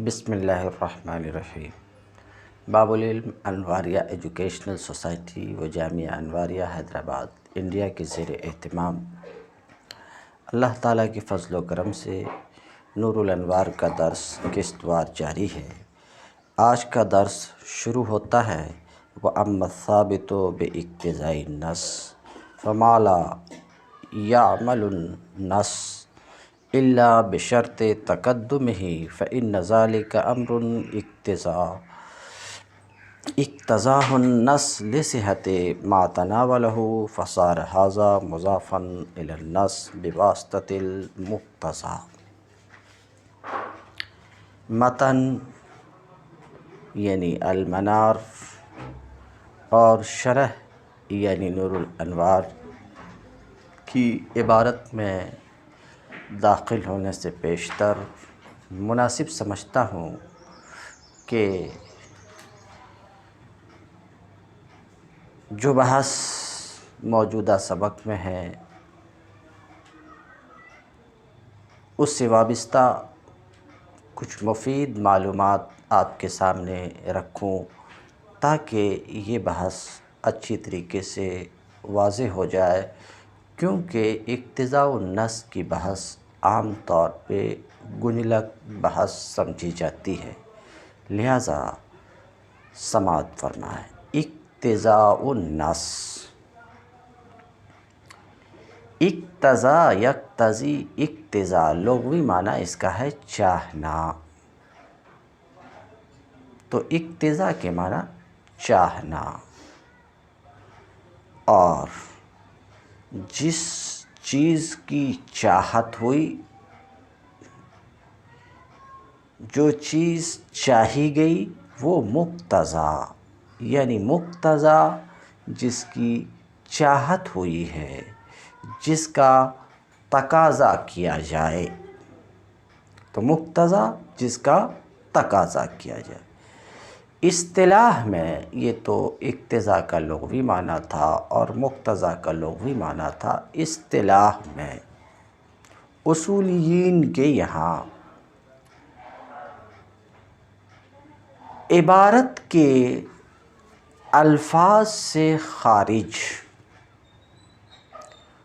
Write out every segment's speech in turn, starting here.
بسم اللہ الرحمن الرحیم۔ باب العلم انواریہ ایجوکیشنل سوسائٹی و جامعہ انواریہ حیدرآباد انڈیا کے زیر اہتمام اللہ تعالیٰ کے فضل و کرم سے نور الانوار کا درس قسط وار جاری ہے۔ آج کا درس شروع ہوتا ہے وَأَمَّا الثَّابِتُ بِاقْتِضَاءِ النَّصِّ فَمَا لَا يَعْمَلُ النَّصُّ إِلَّا بِشَرْطِ تَقَدُّمِهِ فَإِنَّ ذَلِكَ أَمْرٌ اقتضاه النَّصُّ لِصِحَّةِ مَا تَنَاوَلَهُ فَصَارَ هَذَا مُضَافًا إِلَى النَّصِّ بِواسطة المقتضى۔ متن یعنی المنار اور شرح یعنی نور الانوار کی عبارت میں داخل ہونے سے پیشتر مناسب سمجھتا ہوں کہ جو بحث موجودہ سبق میں ہے اس سے وابستہ کچھ مفید معلومات آپ کے سامنے رکھوں تاکہ یہ بحث اچھی طریقے سے واضح ہو جائے، کیونکہ اقتضاء النص کی بحث عام طور پہ گنلک بحث سمجھی جاتی ہے، لہٰذا سماعت فرمائیں۔ اقتضاء النص، اقتضا یقتضی اقتضاء لغوی معنی اس کا ہے چاہنا، تو اقتضاء کے معنی چاہنا، اور جس چیز کی چاہت ہوئی، جو چیز چاہی گئی وہ مقتضا، یعنی مقتضا جس کی چاہت ہوئی ہے، جس کا تقاضا کیا جائے، تو مقتضا جس کا تقاضا کیا جائے۔ اصطلاح میں یہ تو اقتضاء کا لغوی معنی تھا اور مقتضا کا لغوی معنی تھا۔ اصطلاح میں اصولیین کے یہاں عبارت کے الفاظ سے خارج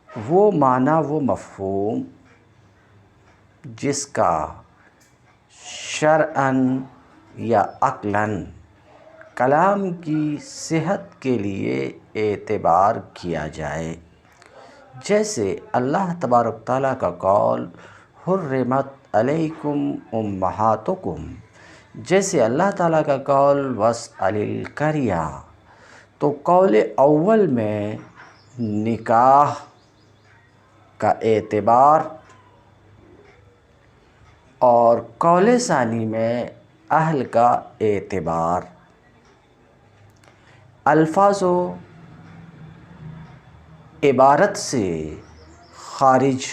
وہ معنی و مفہوم جس کا شرعاً یا عقلاً کلام کی صحت کے لیے اعتبار کیا جائے، جیسے اللہ تبارک تعالیٰ کا قول حرمت علیکم امہاتکم، جیسے اللہ تعالیٰ کا قول واسأل القریہ، تو قول اول میں نکاح کا اعتبار اور قول ثانی میں اہل کا اعتبار۔ الفاظ و عبارت سے خارج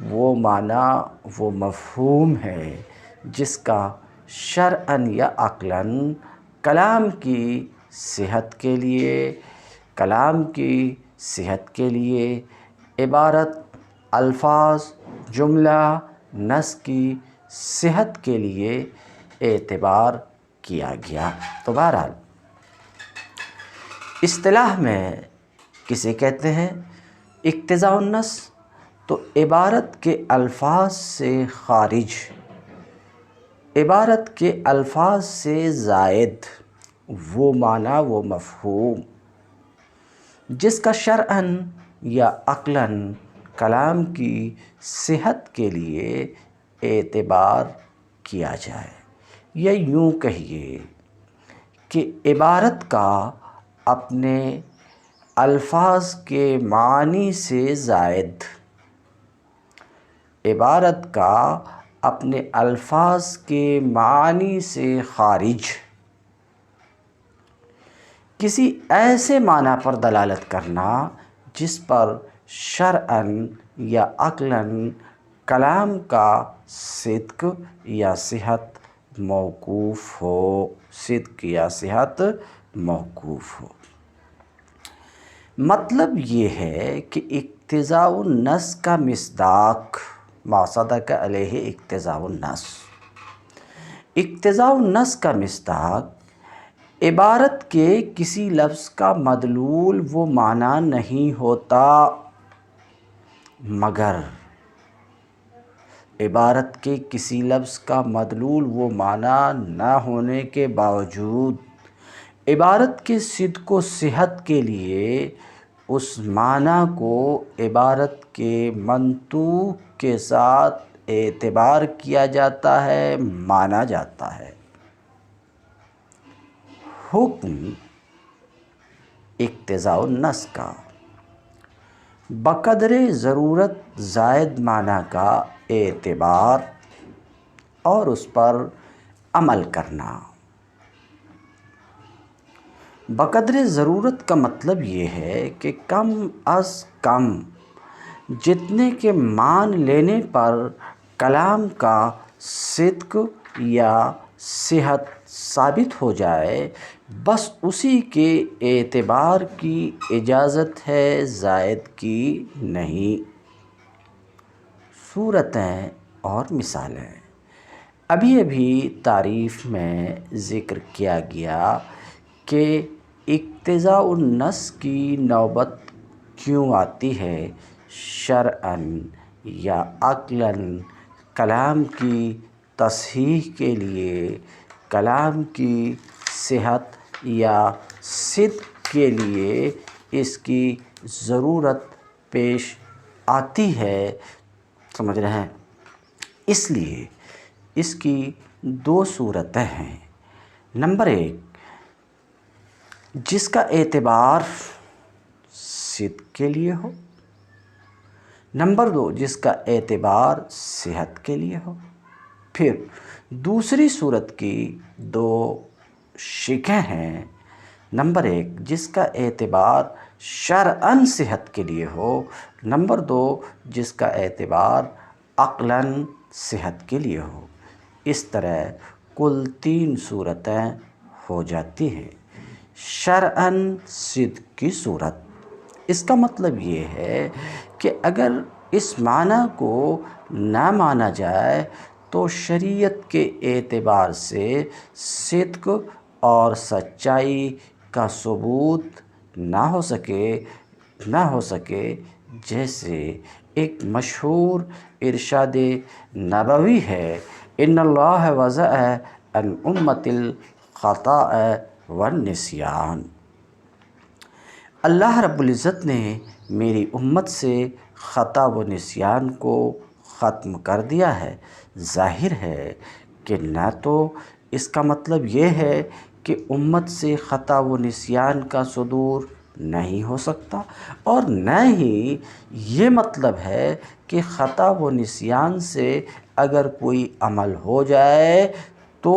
وہ معنی وہ مفہوم ہے جس کا شرعاً یا عقلاً کلام کی صحت کے لیے، کلام کی صحت کے لیے عبارت، الفاظ، جملہ، نص کی صحت کے لیے اعتبار کیا گیا۔ تو بہرحال اصطلاح میں کسے کہتے ہیں اقتضاء النص، تو عبارت کے الفاظ سے خارج، عبارت کے الفاظ سے زائد وہ معنی و مفہوم جس کا شرعاً یا عقلاً کلام کی صحت کے لیے اعتبار کیا جائے، یا یوں کہیے کہ عبارت کا اپنے الفاظ کے معنی سے زائد، عبارت کا اپنے الفاظ کے معنی سے خارج کسی ایسے معنی پر دلالت کرنا جس پر شرعاً یا عقلاً کلام کا صدق یا صحت موقوف ہو، صدق یا صحت موقوف ہو۔ مطلب یہ ہے کہ اقتضاء النص کا مصداق ما صدق علیہ اقتضاء النص، اقتضاء النص کا مصداق عبارت کے کسی لفظ کا مدلول وہ معنی نہیں ہوتا مگر عبارت کے کسی لفظ کا مدلول وہ معنی نہ ہونے کے باوجود عبارت کے صدق و صحت کے لیے اس معنی کو عبارت کے منطوق کے ساتھ اعتبار کیا جاتا ہے، مانا جاتا ہے۔ حکم اقتضاء النص کا بقدر ضرورت زائد معنی کا اعتبار اور اس پر عمل کرنا۔ بقدر ضرورت کا مطلب یہ ہے کہ کم از کم جتنے کے مان لینے پر کلام کا صدق یا صحت ثابت ہو جائے، بس اسی کے اعتبار کی اجازت ہے، زائد کی نہیں۔ صورتیں اور مثالیں۔ ابھی تعریف میں ذکر کیا گیا کہ اقتضاء النص کی نوبت کیوں آتی ہے، شرعاً یا عقلاً کلام کی تصحیح کے لیے، کلام کی صحت یا صدق کے لیے اس کی ضرورت پیش آتی ہے، سمجھ رہے ہیں؟ اس لیے اس کی دو صورتیں ہیں۔ نمبر ایک، جس کا اعتبار صدق کے لیے ہو۔ نمبر دو، جس کا اعتبار صحت کے لیے ہو۔ پھر دوسری صورت کی دو شکیں ہیں۔ نمبر ایک، جس کا اعتبار شرعاً صحت کے لیے ہو۔ نمبر دو، جس کا اعتبار عقلاً صحت کے لیے ہو۔ اس طرح کل تین صورتیں ہو جاتی ہیں۔ شرعاً صدق کی صورت، اس کا مطلب یہ ہے کہ اگر اس معنی کو نہ مانا جائے تو شریعت کے اعتبار سے صدق اور سچائی کا ثبوت نہ ہو سکے، جیسے ایک مشہور ارشاد نبوی ہے، ان اللہ وضع عن امت الخطاء والنسیان۔ اللہ رب العزت نے میری امت سے خطا و نسیان کو ختم کر دیا ہے۔ ظاہر ہے کہ نہ تو اس کا مطلب یہ ہے کہ امت سے خطا و نسیان کا صدور نہیں ہو سکتا، اور نہ ہی یہ مطلب ہے کہ خطا و نسیان سے اگر کوئی عمل ہو جائے تو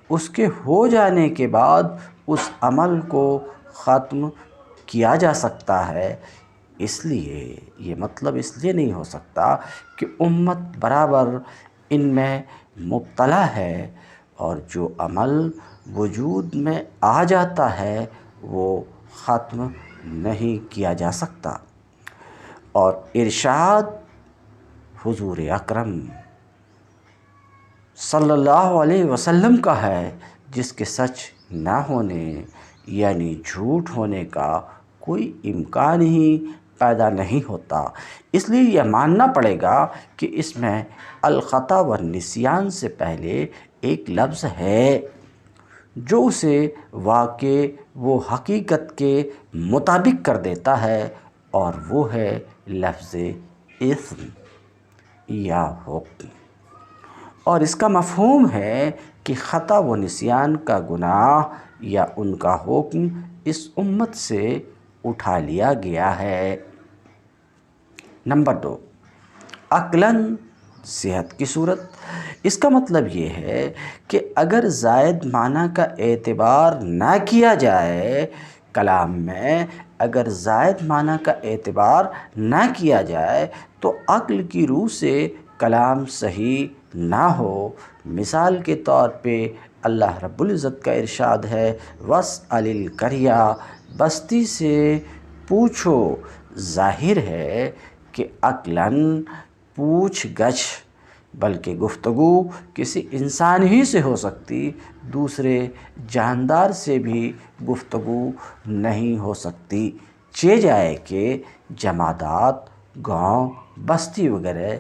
اس کے ہو جانے کے بعد اس عمل کو ختم کیا جا سکتا ہے۔ اس لیے یہ مطلب اس لیے نہیں ہو سکتا کہ امت برابر ان میں مبتلا ہے، اور جو عمل وجود میں آ جاتا ہے وہ ختم نہیں کیا جا سکتا۔ اور ارشاد حضور اکرم صلی اللہ علیہ وسلم کا ہے، جس کے سچ نہ ہونے یعنی جھوٹ ہونے کا کوئی امکان ہی پیدا نہیں ہوتا۔ اس لیے یہ ماننا پڑے گا کہ اس میں الخطا والنسیان سے پہلے ایک لفظ ہے جو اسے واقع و حقیقت کے مطابق کر دیتا ہے، اور وہ ہے لفظ اثم یا حکم۔ اور اس کا مفہوم ہے کہ خطا و نسیان کا گناہ یا ان کا حکم اس امت سے اٹھا لیا گیا ہے۔ نمبر دو، عقلاً صحت کی صورت۔ اس کا مطلب یہ ہے کہ اگر زائد معنی کا اعتبار نہ کیا جائے کلام میں، اگر زائد معنی کا اعتبار نہ کیا جائے تو عقل کی روح سے کلام صحیح نہ ہو۔ مثال کے طور پہ اللہ رب العزت کا ارشاد ہے، وَاسْأَلِ الْقَرْيَةَ، بستی سے پوچھو۔ ظاہر ہے کہ عقلاً پوچھ گچھ بلکہ گفتگو کسی انسان ہی سے ہو سکتی، دوسرے جاندار سے بھی گفتگو نہیں ہو سکتی، چہ جائے کہ جمادات، گاؤں، بستی وغیرہ۔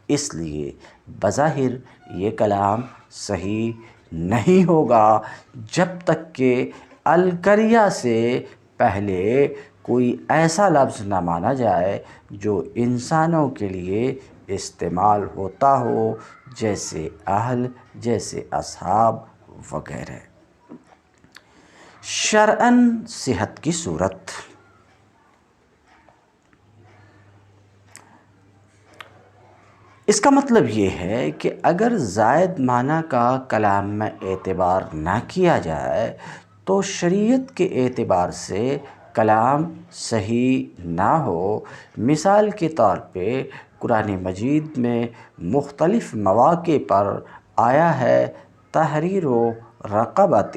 اس لیے بظاہر یہ کلام صحیح نہیں ہوگا جب تک کہ القریہ سے پہلے کوئی ایسا لفظ نہ مانا جائے جو انسانوں کے لیے استعمال ہوتا ہو، جیسے اہل، جیسے اصحاب وغیرہ۔ شرعاً صحت کی صورت۔ اس کا مطلب یہ ہے کہ اگر زائد معنی کا کلام میں اعتبار نہ کیا جائے تو شریعت کے اعتبار سے کلام صحیح نہ ہو۔ مثال کے طور پہ قرآن مجید میں مختلف مواقع پر آیا ہے تحریر رقبۃ،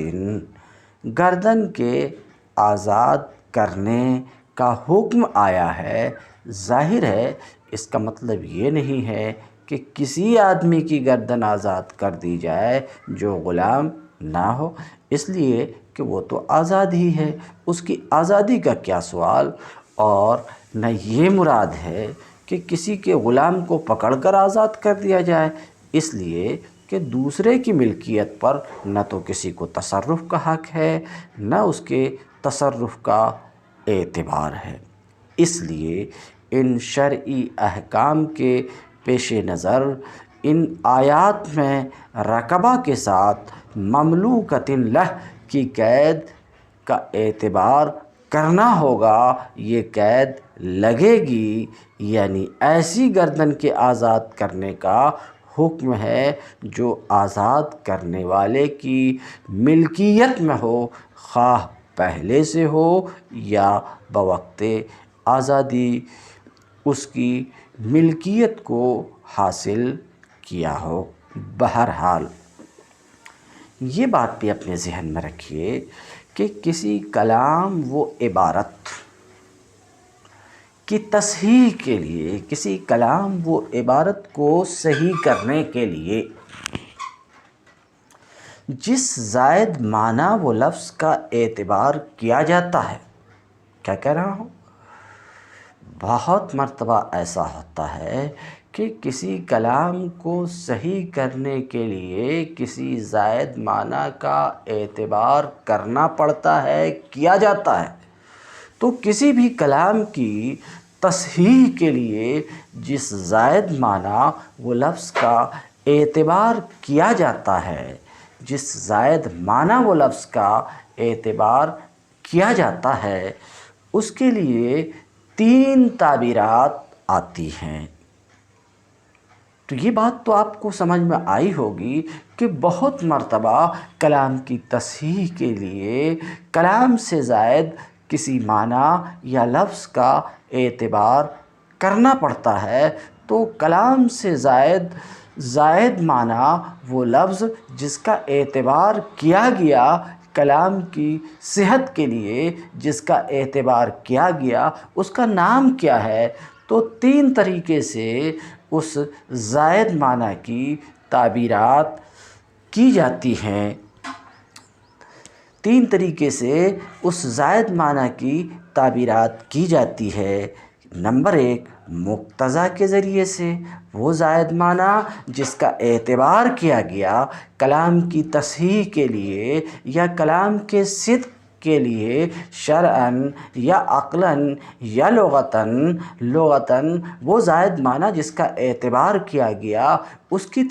گردن کے آزاد کرنے کا حکم آیا ہے۔ ظاہر ہے اس کا مطلب یہ نہیں ہے کہ کسی آدمی کی گردن آزاد کر دی جائے جو غلام نہ ہو، اس لیے کہ وہ تو آزاد ہی ہے، اس کی آزادی کا کیا سوال۔ اور نہ یہ مراد ہے کہ کسی کے غلام کو پکڑ کر آزاد کر دیا جائے، اس لیے کہ دوسرے کی ملکیت پر نہ تو کسی کو تصرف کا حق ہے، نہ اس کے تصرف کا اعتبار ہے۔ اس لیے ان شرعی احکام کے پیش نظر ان آیات میں رقبہ کے ساتھ مملوکۃ لہ کی قید کا اعتبار کرنا ہوگا۔ یہ قید لگے گی، یعنی ایسی گردن کے آزاد کرنے کا حکم ہے جو آزاد کرنے والے کی ملکیت میں ہو، خواہ پہلے سے ہو یا بوقت آزادی اس کی ملکیت کو حاصل کیا ہو۔ بہرحال یہ بات بھی اپنے ذہن میں رکھیے کہ کسی کلام و عبارت کی تصحیح کے لیے، کسی کلام و عبارت کو صحیح کرنے کے لیے جس زائد معنی و لفظ کا اعتبار کیا جاتا ہے، کیا کہہ رہا ہوں، بہت مرتبہ ایسا ہوتا ہے کہ کسی کلام کو صحیح کرنے کے لیے کسی زائد معنی کا اعتبار کرنا پڑتا ہے، کیا جاتا ہے۔ تو کسی بھی کلام کی تصحیح کے لیے جس زائد معنی و لفظ کا اعتبار کیا جاتا ہے، جس زائد معنی و لفظ کا اعتبار کیا جاتا ہے، اس کے لیے 3 تعبیرات آتی ہیں۔ تو یہ بات تو آپ کو سمجھ میں آئی ہوگی کہ بہت مرتبہ کلام کی تصحیح کے لیے کلام سے زائد کسی معنی یا لفظ کا اعتبار کرنا پڑتا ہے۔ تو کلام سے زائد معنی وہ لفظ جس کا اعتبار کیا گیا، کلام کی صحت کے لیے جس کا اعتبار کیا گیا، اس کا نام کیا ہے؟ تو 3 طریقے سے اس زائد معنی کی تعبیرات کی جاتی ہیں۔ 3 طریقے سے اس زائد معنی کی تعبیرات کی جاتی ہے۔ نمبر 1، مقتضیٰ کے ذریعے سے، وہ زائد معنی جس کا اعتبار کیا گیا کلام کی تصحیح کے لیے یا کلام کے صدق کے لیے، شرعاً یا عقلاً یا لغتاً وہ زائد معنی جس کا اعتبار کیا گیا، اس کی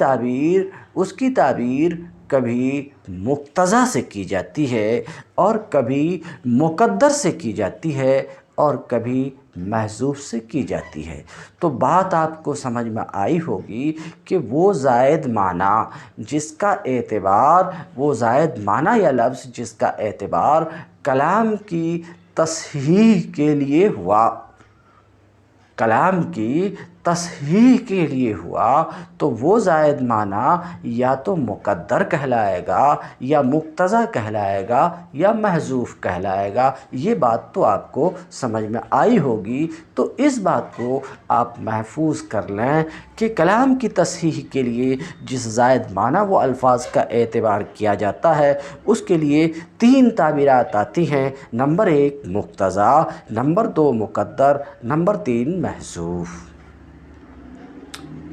تعبیر کبھی مقتضیٰ سے کی جاتی ہے اور کبھی مقدر سے کی جاتی ہے اور کبھی محذوف سے کی جاتی ہے۔ تو بات آپ کو سمجھ میں آئی ہوگی کہ وہ زائد معنی جس کا اعتبار، وہ زائد معنی یا لفظ جس کا اعتبار کلام کی تصحیح کے لیے ہوا، کلام کی تصحیح کے لیے ہوا تو وہ زائد معنی یا تو مقدر کہلائے گا یا مقتضی کہلائے گا یا محذوف کہلائے گا۔ یہ بات تو آپ کو سمجھ میں آئی ہوگی، تو اس بات کو آپ محفوظ کر لیں کہ کلام کی تصحیح کے لیے جس زائد معنی و الفاظ کا اعتبار کیا جاتا ہے اس کے لیے 3 تعبیرات آتی ہیں۔ نمبر 1 مقتضی، نمبر 2 مقدر، نمبر 3 محذوف۔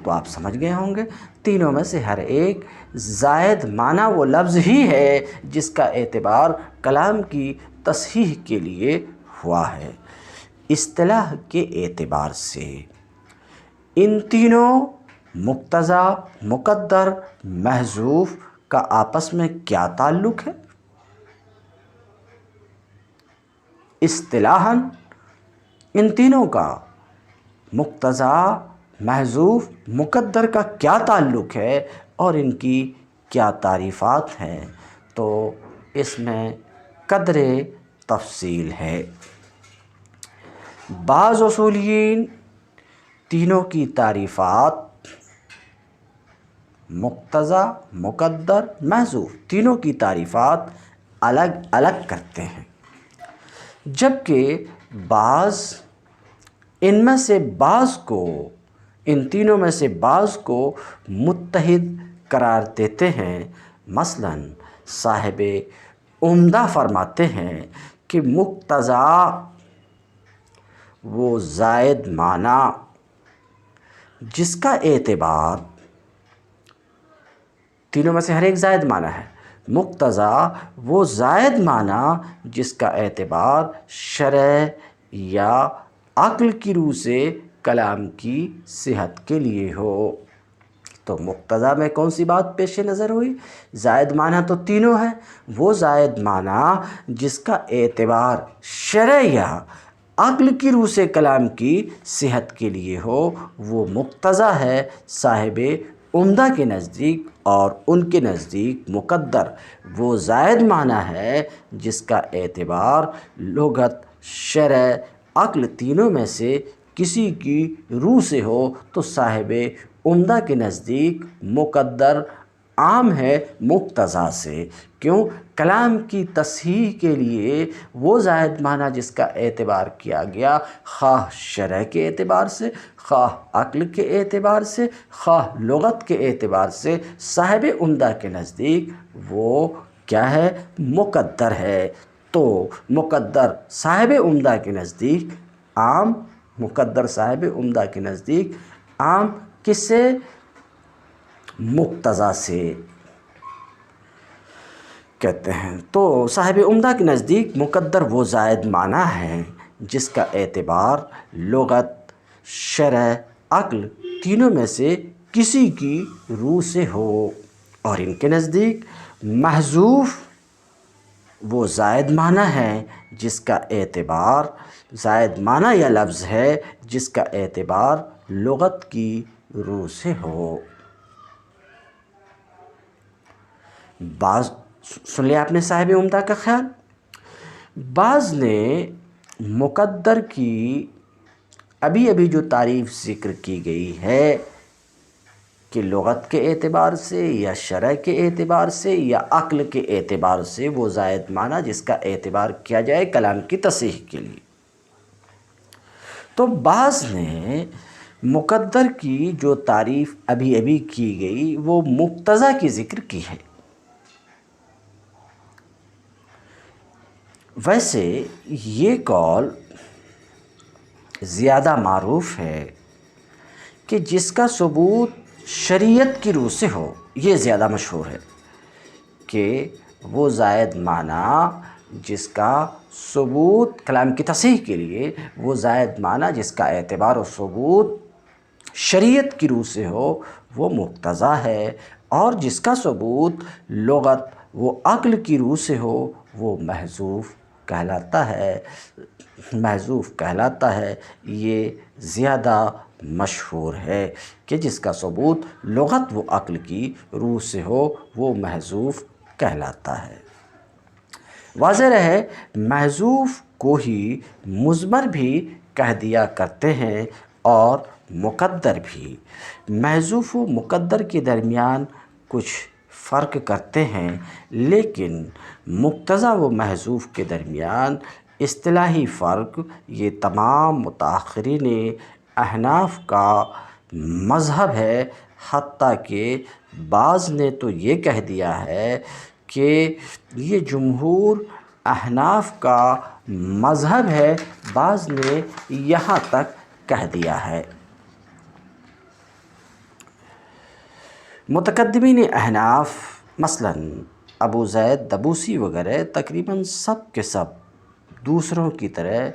تو آپ سمجھ گئے ہوں گے تینوں میں سے ہر ایک زائد معنی وہ لفظ ہی ہے جس کا اعتبار کلام کی تصحیح کے لیے ہوا ہے۔ اصطلاح کے اعتبار سے ان تینوں مقتضی، مقدر، محذوف کا آپس میں کیا تعلق ہے؟ اصطلاحاً ان تینوں کا، مقتضی، محذوف، مقدر کا کیا تعلق ہے اور ان کی کیا تعریفات ہیں؟ تو اس میں قدر تفصیل ہے۔ بعض اصولیین تینوں کی تعریفات مقتضی، مقدر، محذوف تینوں کی تعریفات الگ الگ کرتے ہیں، جبکہ بعض ان تینوں میں سے بعض کو متحد قرار دیتے ہیں۔ مثلاً صاحب عمدہ فرماتے ہیں کہ مقتضی وہ زائد معنی جس کا اعتبار، تینوں میں سے ہر ایک زائد معنی ہے، مقتضی وہ زائد معنی جس کا اعتبار شرع یا عقل کی روح سے کلام کی صحت کے لیے ہو۔ تو مقتضی میں کون سی بات پیش نظر ہوئی؟ زائد معنی تو تینوں ہیں، وہ زائد معنی جس کا اعتبار شرع یا عقل کی روح سے کلام کی صحت کے لیے ہو وہ مقتضی ہے صاحب عمدہ کے نزدیک، اور ان کے نزدیک مقدر وہ زائد معنی ہے جس کا اعتبار لغت، شرع، عقل تینوں میں سے کسی کی روح سے ہو تو صاحب عمدہ کے نزدیک مقدر عام ہے مقتضی سے۔ کیوں؟ کلام کی تصحیح کے لیے وہ زائد معنی جس کا اعتبار کیا گیا، خواہ شرع کے اعتبار سے، خواہ عقل کے اعتبار سے، خواہ لغت کے اعتبار سے، صاحب عمدہ کے نزدیک وہ کیا ہے؟ مقدر ہے۔ تو مقدر صاحب عمدہ کے نزدیک عام، مقدر صاحب عمدہ کے نزدیک عام کس سے؟ مقتضی سے کہتے ہیں۔ تو صاحب عمدہ کے نزدیک مقدر وہ زائد معنی ہے جس کا اعتبار لغت، شرع، عقل تینوں میں سے کسی کی روح سے ہو، اور ان کے نزدیک محذوف وہ زائد معنی ہے جس کا اعتبار، زائد معنی یا لفظ ہے جس کا اعتبار لغت کی روح سے ہو۔ بعض سن لیا آپ نے صاحب عمدہ کا خیال۔ بعض نے مقدر کی ابھی جو تعریف ذکر کی گئی ہے کہ لغت کے اعتبار سے یا شرع کے اعتبار سے یا عقل کے اعتبار سے وہ زائد معنی جس کا اعتبار کیا جائے کلام کی تصحیح کے لیے، تو بعض نے مقدر کی جو تعریف ابھی کی گئی وہ مقتضی کی ذکر کی ہے۔ ویسے یہ قول زیادہ معروف ہے کہ جس کا ثبوت شریعت کی روح سے ہو، یہ زیادہ مشہور ہے کہ وہ زائد معنی جس کا ثبوت کلام کی تصحیح کے لیے، وہ زائد معنی جس کا اعتبار و ثبوت شریعت کی روح سے ہو وہ مقتضی ہے، اور جس کا ثبوت لغت وہ عقل کی روح سے ہو وہ محذوف کہلاتا ہے، محذوف کہلاتا ہے۔ یہ زیادہ مشہور ہے کہ جس کا ثبوت لغت و عقل کی روح سے ہو وہ محذوف کہلاتا ہے۔ واضح رہے محذوف کو ہی مضمر بھی کہہ دیا کرتے ہیں، اور مقدر بھی۔ محذوف و مقدر کے درمیان کچھ فرق کرتے ہیں، لیکن مقتضا و محذوف کے درمیان اصطلاحی فرق یہ تمام متأخرین احناف کا مذہب ہے، حتیٰ کہ بعض نے تو یہ کہہ دیا ہے کہ یہ جمہور احناف کا مذہب ہے، بعض نے یہاں تک کہہ دیا ہے۔ متقدمین احناف مثلاً ابو زید دبوسی وغیرہ تقریباً سب کے سب دوسروں کی طرح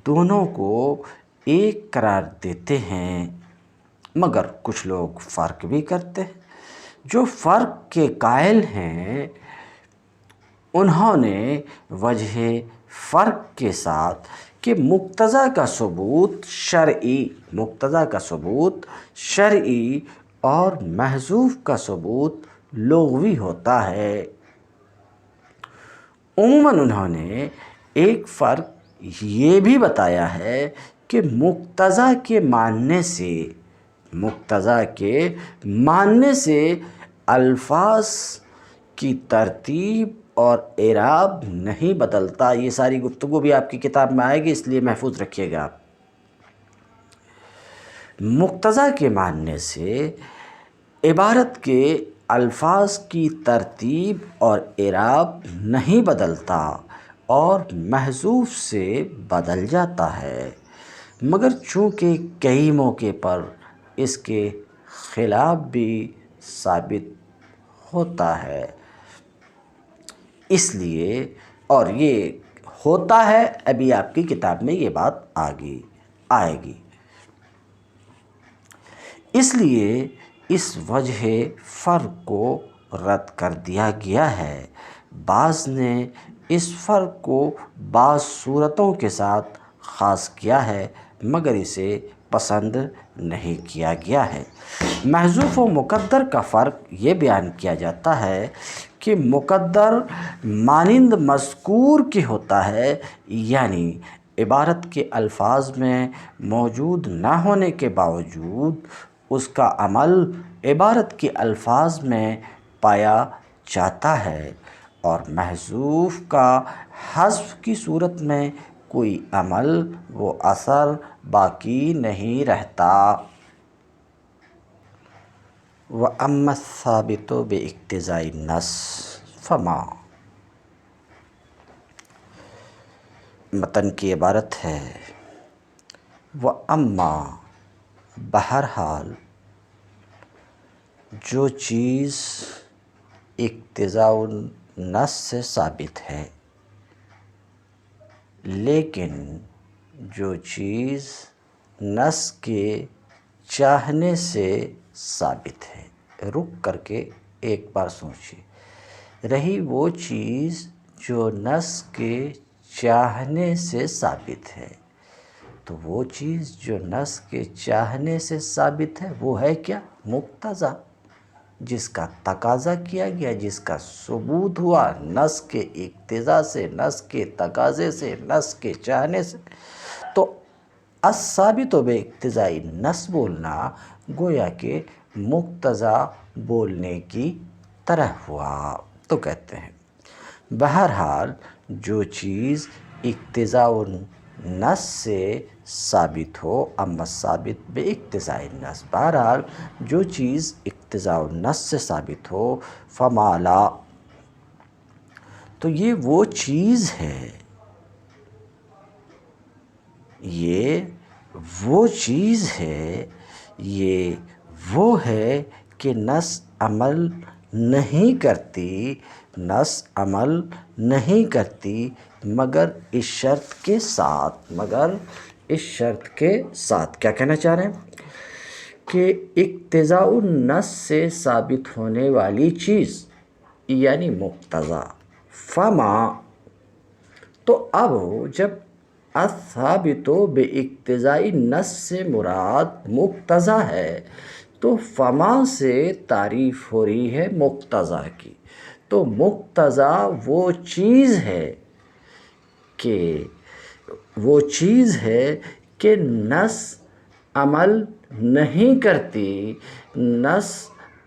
دونوں کو ایک قرار دیتے ہیں، مگر کچھ لوگ فرق بھی کرتے ہیں۔ جو فرق کے قائل ہیں انہوں نے وجہ فرق کے ساتھ کہ مقتضا کا ثبوت شرعی اور محذوف کا ثبوت لغوی ہوتا ہے۔ عموماً انہوں نے ایک فرق یہ بھی بتایا ہے کہ مقتضا کے ماننے سے الفاظ کی ترتیب اور اعراب نہیں بدلتا۔ یہ ساری گفتگو بھی آپ کی کتاب میں آئے گی، اس لیے محفوظ رکھیے گا۔ مقتضا کے ماننے سے عبارت کے الفاظ کی ترتیب اور اعراب نہیں بدلتا اور محذوف سے بدل جاتا ہے، مگر چونکہ کئی موقع پر اس کے خلاف بھی ثابت ہوتا ہے، اس لیے اور یہ ہوتا ہے، ابھی آپ کی کتاب میں یہ بات آئے گی، اس لیے اس وجہ فرق کو رد کر دیا گیا ہے۔ بعض نے اس فرق کو بعض صورتوں کے ساتھ خاص کیا ہے، مگر اسے پسند نہیں کیا گیا ہے۔ محذوف و مقدر کا فرق یہ بیان کیا جاتا ہے کہ مقدر مانند مذکور کے ہوتا ہے، یعنی عبارت کے الفاظ میں موجود نہ ہونے کے باوجود اس کا عمل عبارت کے الفاظ میں پایا جاتا ہے، اور محذوف کا حذف کی صورت میں کوئی عمل و اثر باقی نہیں رہتا۔ وَأَمَّا الثَّابِتُ بِاقْتِضَاءِ النَّصِّ فَمَا، متن کی عبارت ہے وَأَمَّا، بہرحال جو چیز اقتضاء النص سے ثابت ہے، لیکن جو چیز نص کے چاہنے سے ثابت ہے، رک کر کے ایک بار سوچیے، رہی وہ چیز جو نص کے چاہنے سے ثابت ہے، تو وہ چیز جو نص کے چاہنے سے ثابت ہے وہ ہے کیا؟ مقتضا، جس کا تقاضا کیا گیا، جس کا ثبوت ہوا نص کے اقتضاء سے، نص کے تقاضے سے، نص کے چاہنے سے۔ تو الثابت باقتضاء النص بولنا گویا کہ مقتضا بولنے کی طرح ہوا۔ تو کہتے ہیں بہرحال جو چیز اقتضاء النص سے ثابت ہو، اما الثابت باقتضاء النص، بہرحال جو چیز اقتضاء النص سے ثابت ہو، فما لا، تو یہ وہ چیز ہے، یہ وہ چیز ہے، یہ وہ ہے کہ نص عمل نہیں کرتی، نص عمل نہیں کرتی مگر اس شرط کے ساتھ، کیا کہنا چاہ رہے ہیں کہ اقتضاء النص سے ثابت ہونے والی چیز یعنی مقتضا، فما، تو اب جب الثابت باقتضاء النص سے مراد مقتضا ہے تو فما سے تعریف ہو رہی ہے مقتضا کی۔ تو مقتضا وہ چیز ہے کہ نص عمل نہیں کرتی، نص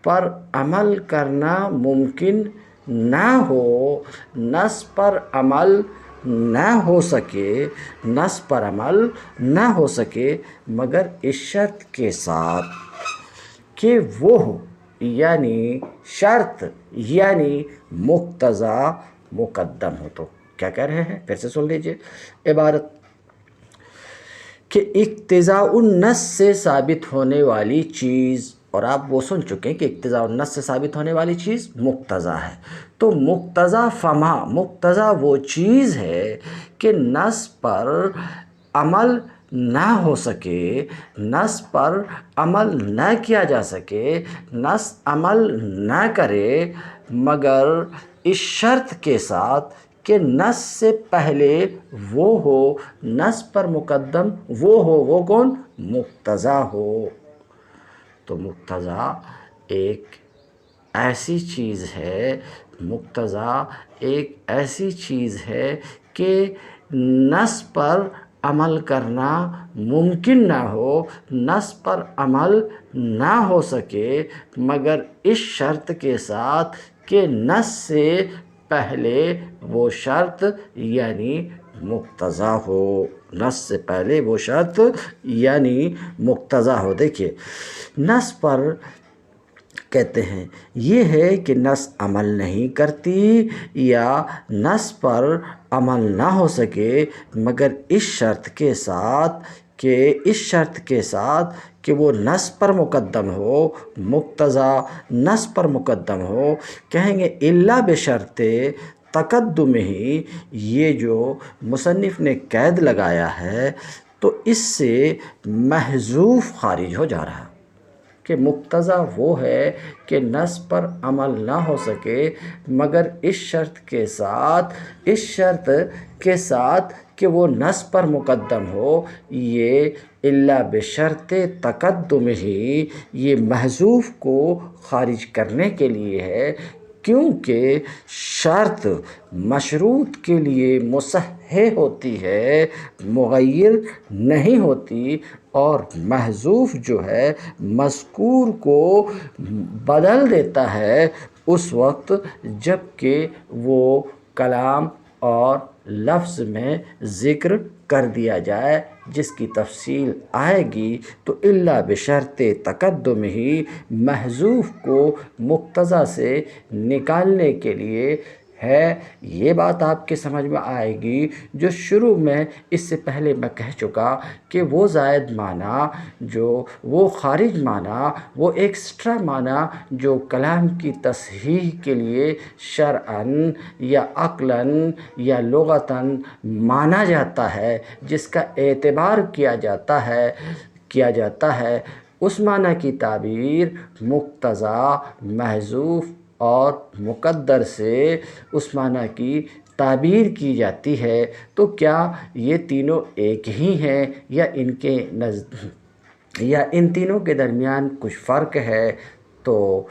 پر عمل کرنا ممکن نہ ہو، نص پر عمل نہ ہو سکے، نص پر عمل نہ ہو سکے مگر اس شرط کے ساتھ کہ وہ یعنی شرط یعنی مقتضا مقدم ہو۔ تو کیا کہہ رہے ہیں، پھر سے سن لیجئے عبارت کہ اقتضاء النص سے ثابت ہونے والی چیز، اور آپ وہ سن چکے ہیں کہ اقتضاء النص سے ثابت ہونے والی چیز مقتضا ہے، تو مقتضا فما، مقتضا وہ چیز ہے کہ نص پر عمل نہ ہو سکے، نص پر عمل نہ کیا جا سکے، نص عمل نہ کرے مگر اس شرط کے ساتھ کہ نص سے پہلے وہ ہو، نص پر مقدم وہ ہو، وہ کون؟ مقتضا ہو۔ تو مقتضا ایک ایسی چیز ہے، مقتضا ایک ایسی چیز ہے کہ نص پر عمل کرنا ممکن نہ ہو، نص پر عمل نہ ہو سکے مگر اس شرط کے ساتھ کہ نص سے پہلے وہ شرط یعنی مقتضا ہو، نص سے پہلے وہ شرط یعنی مقتضا ہو۔ دیکھیے نص پر کہتے ہیں یہ ہے کہ نص عمل نہیں کرتی یا نص پر عمل نہ ہو سکے مگر اس شرط کے ساتھ کہ وہ نص پر مقدم ہو، مقتضا نص پر مقدم ہو۔ کہیں گے الا بشرط تقدم ہی، یہ جو مصنف نے قید لگایا ہے تو اس سے محذوف خارج ہو جا رہا کہ مقتضا وہ ہے کہ نص پر عمل نہ ہو سکے مگر اس شرط کے ساتھ کہ وہ نص پر مقدم ہو، یہ الا بشرط تقدم ہی یہ محذوف کو خارج کرنے کے لیے ہے، کیونکہ شرط مشروط کے لیے مصحح ہوتی ہے، مغیر نہیں ہوتی، اور محذوف جو ہے مذکور کو بدل دیتا ہے اس وقت جب کہ وہ کلام اور لفظ میں ذکر کر دیا جائے، جس کی تفصیل آئے گی۔ تو الا بشرط تقدم ہی محذوف کو مقتضا سے نکالنے کے لیے ہے۔ یہ بات آپ کے سمجھ میں آئے گی جو شروع میں اس سے پہلے میں کہہ چکا کہ وہ زائد معنی جو وہ خارج معنی، وہ ایکسٹرا معنی جو کلام کی تصحیح کے لیے شرعاً یا عقلاً یا لغتاً مانا جاتا ہے، جس کا اعتبار کیا جاتا ہے اس معنی کی تعبیر مقتضا، محذوف اور مقدر سے اس معنی کی تعبیر کی جاتی ہے۔ تو کیا یہ تینوں ایک ہی ہیں یا ان تینوں کے درمیان کچھ فرق ہے؟ تو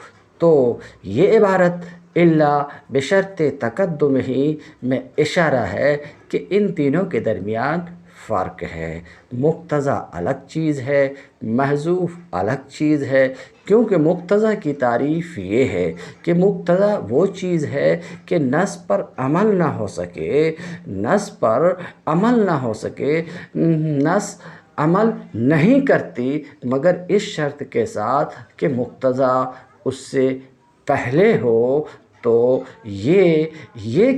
یہ عبارت الا بشرط تقدم ہی میں اشارہ ہے کہ ان تینوں کے درمیان فرق ہے، مقتضا الگ چیز ہے، محذوف الگ چیز ہے، کیونکہ مقتضا کی تعریف یہ ہے کہ مقتضا وہ چیز ہے کہ نص پر عمل نہ ہو سکے، نص عمل نہیں کرتی مگر اس شرط کے ساتھ کہ مقتضا اس سے پہلے ہو۔ تو یہ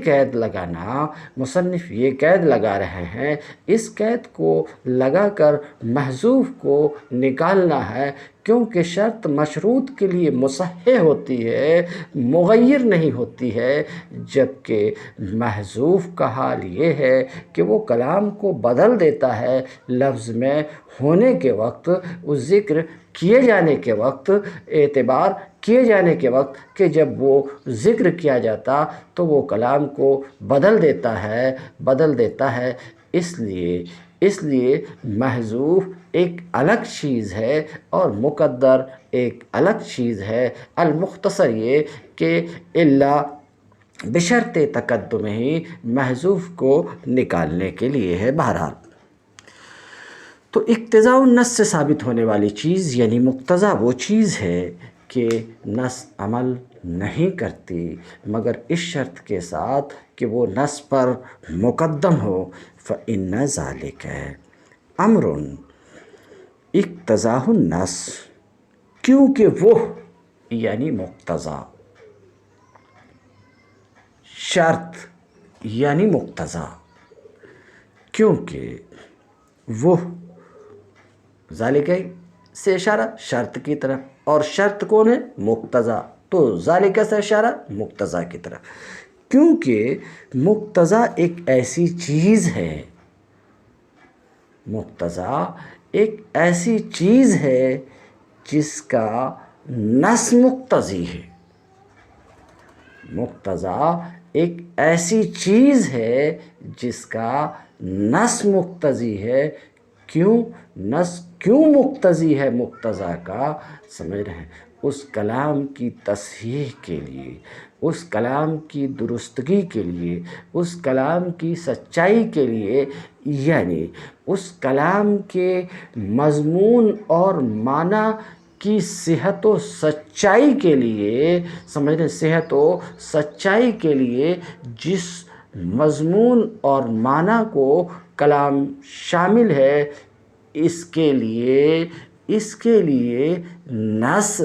قید لگانا، مصنف یہ قید لگا رہے ہیں، اس قید کو لگا کر محذوف کو نکالنا ہے، کیونکہ شرط مشروط کے لیے مصحح ہوتی ہے، مغیر نہیں ہوتی ہے، جبکہ محذوف کا حال یہ ہے کہ وہ کلام کو بدل دیتا ہے لفظ میں ہونے کے وقت، اس ذکر کیے جانے کے وقت، اعتبار کیے جانے کے وقت کہ جب وہ ذکر کیا جاتا تو وہ کلام کو بدل دیتا ہے۔ اس لیے محذوف ایک الگ چیز ہے اور مقدر ایک الگ چیز ہے۔ المختصر یہ کہ الا بشرط تقدم ہی محذوف کو نکالنے کے لیے ہے۔ بہرحال تو اقتضاء النص سے ثابت ہونے والی چیز یعنی مقتضا وہ چیز ہے کہ نص عمل نہیں کرتی مگر اس شرط کے ساتھ کہ وہ نص پر مقدم ہو۔ فإن ذلک امر اقتضاء النص، کیونکہ وہ یعنی مقتضا، شرط یعنی مقتضا، کیونکہ وہ ذالک سے اشارہ شرط کی طرف، اور شرط کون ہے؟ مقتضا، تو ذالک سے اشارہ مقتضا کی طرف، کیونکہ مقتضا ایک ایسی چیز ہے، مقتضا ایک ایسی چیز ہے جس کا نص مقتضی ہے۔ مقتضا ایک ایسی چیز ہے جس کا نص مقتضی ہے۔ کیوں نص کیوں مقتضی ہے مقتضا کا؟ سمجھ رہے ہیں، اس کلام کی تصحیح کے لیے، اس کلام کی درستگی کے لیے، اس کلام کی سچائی کے لیے، یعنی اس کلام کے مضمون اور معنی کی صحت و سچائی کے لیے، سمجھ رہے، صحت و سچائی کے لیے جس مضمون اور معنی کو کلام شامل ہے، اس کے لیے نص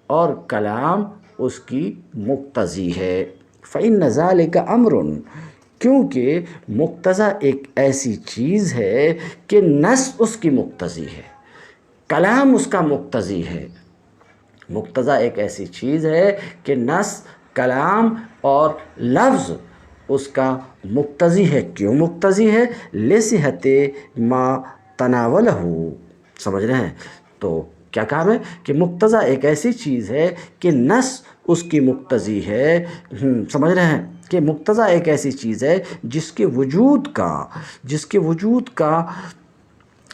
اور کلام اس کی مقتضی ہے۔ فإن ذلک امر، کیونکہ مقتضا ایک ایسی چیز ہے کہ نص اس کی مقتضی ہے، کلام اس کا مقتضی ہے۔ مقتضا ایک ایسی چیز ہے کہ نص، کلام اور لفظ اس کا مقتضی ہے۔ کیوں مقتضی ہے؟ لصحت ما تناولہ، سمجھ رہے ہیں؟ تو کیا کام ہے کہ مقتضا ایک ایسی چیز ہے کہ نص اس کی مقتضی ہے، سمجھ رہے ہیں کہ مقتضا ایک ایسی چیز ہے جس کے وجود کا